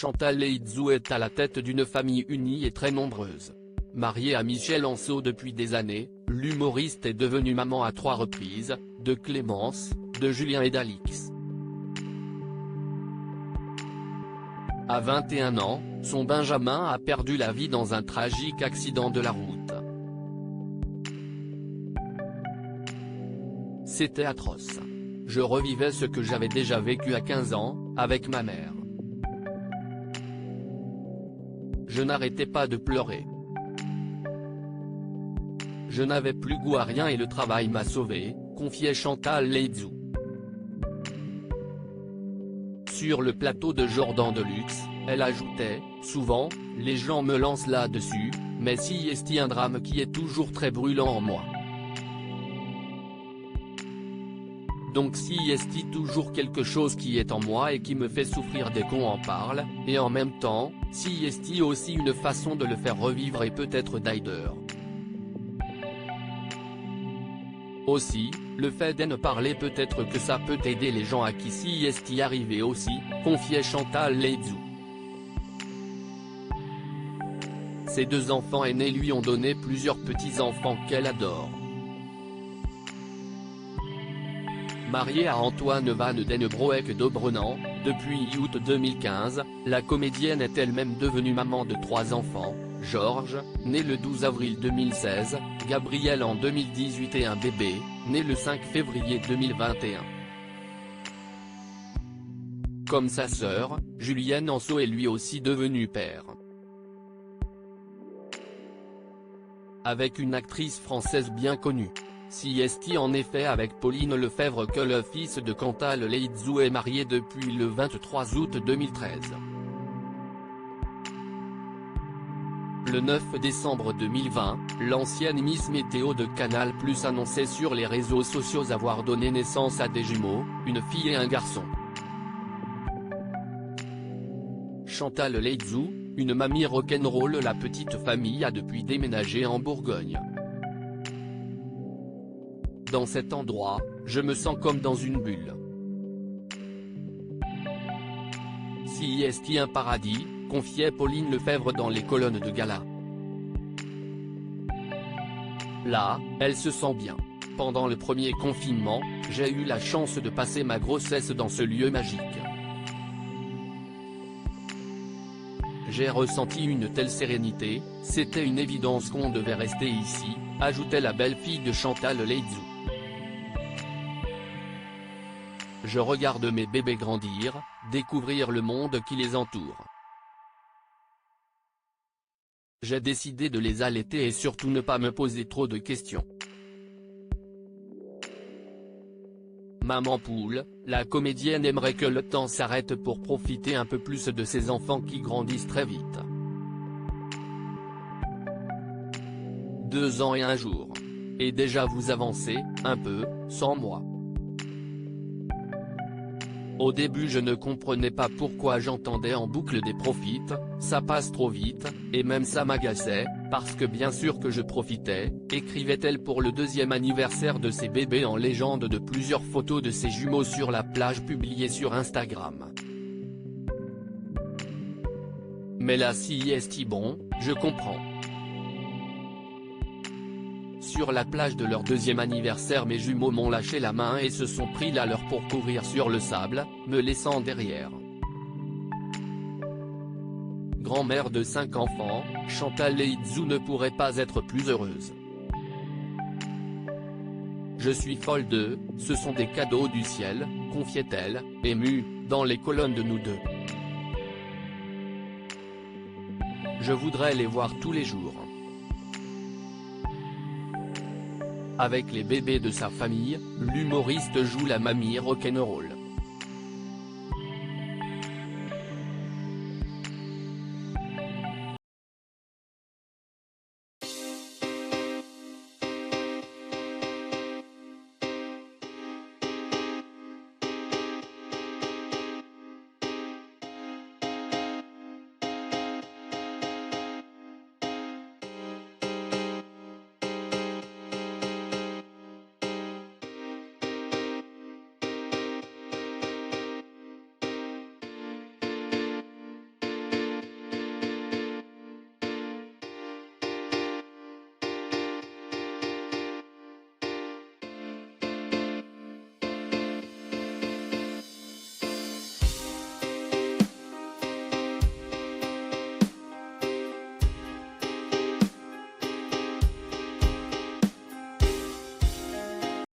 Chantal Leitzou est à la tête d'une famille unie et très nombreuse. Mariée à Michel Anceau depuis des années, l'humoriste est devenue maman à 3 reprises, de Clémence, de Julien et d'Alix. À 21 ans, son Benjamin a perdu la vie dans un tragique accident de la route. C'était atroce. Je revivais ce que j'avais déjà vécu à 15 ans, avec ma mère. Je n'arrêtais pas de pleurer. Je n'avais plus goût à rien et le travail m'a sauvé, confiait Chantal Leitzou. Sur le plateau de Jordan Deluxe, elle ajoutait, « Souvent, les gens me lancent là-dessus, mais si est-il un drame qui est toujours très brûlant en moi. Donc si est-il toujours quelque chose qui est en moi et qui me fait souffrir dès qu'on en parle, et en même temps, si est-il aussi une façon de le faire revivre et peut-être d'ailleurs. Aussi, le fait d'en parler peut-être que ça peut aider les gens à qui si est arrivé aussi, confiait Chantal Leitzou. Ses 2 enfants aînés lui ont donné plusieurs petits-enfants qu'elle adore. Mariée à Antoine Van Den Broek d'Obrenan, depuis août 2015, la comédienne est elle-même devenue maman de 3 enfants, Georges, né le 12 avril 2016, Gabriel en 2018 et un bébé, né le 5 février 2021. Comme sa sœur, Julien Anceau est lui aussi devenu père. Avec une actrice française bien connue. Si est en effet avec Pauline Lefebvre que le fils de Chantal Leitzou est marié depuis le 23 août 2013. Le 9 décembre 2020, l'ancienne Miss Météo de Canal+ annonçait sur les réseaux sociaux avoir donné naissance à des jumeaux, une fille et un garçon. Chantal Leitzou, une mamie rock'n'roll. La petite famille a depuis déménagé en Bourgogne. Dans cet endroit, je me sens comme dans une bulle. Si est un paradis, confiait Pauline Lefebvre dans les colonnes de gala. Là, elle se sent bien. Pendant le premier confinement, j'ai eu la chance de passer ma grossesse dans ce lieu magique. J'ai ressenti une telle sérénité, c'était une évidence qu'on devait rester ici, ajoutait la belle-fille de Chantal Leitzou. Je regarde mes bébés grandir, découvrir le monde qui les entoure. J'ai décidé de les allaiter et surtout ne pas me poser trop de questions. Maman poule, la comédienne aimerait que le temps s'arrête pour profiter un peu plus de ses enfants qui grandissent très vite. 2 ans et 1 jour. Et déjà vous avancez, un peu, sans moi. Au début je ne comprenais pas pourquoi j'entendais en boucle des profites, ça passe trop vite, et même ça m'agaçait, parce que bien sûr que je profitais, écrivait-elle pour le 2e anniversaire de ses bébés en légende de plusieurs photos de ses jumeaux sur la plage publiées sur Instagram. Mais là si est bon, je comprends. Sur la plage de leur 2e anniversaire mes jumeaux m'ont lâché la main et se sont pris la leur pour courir sur le sable, me laissant derrière. Grand-mère de 5 enfants, Chantal Leitzou ne pourrait pas être plus heureuse. Je suis folle d'eux, ce sont des cadeaux du ciel, confiait-elle, émue, dans les colonnes de Nous Deux. Je voudrais les voir tous les jours. Avec les bébés de sa famille, l'humoriste joue la mamie rock'n'roll.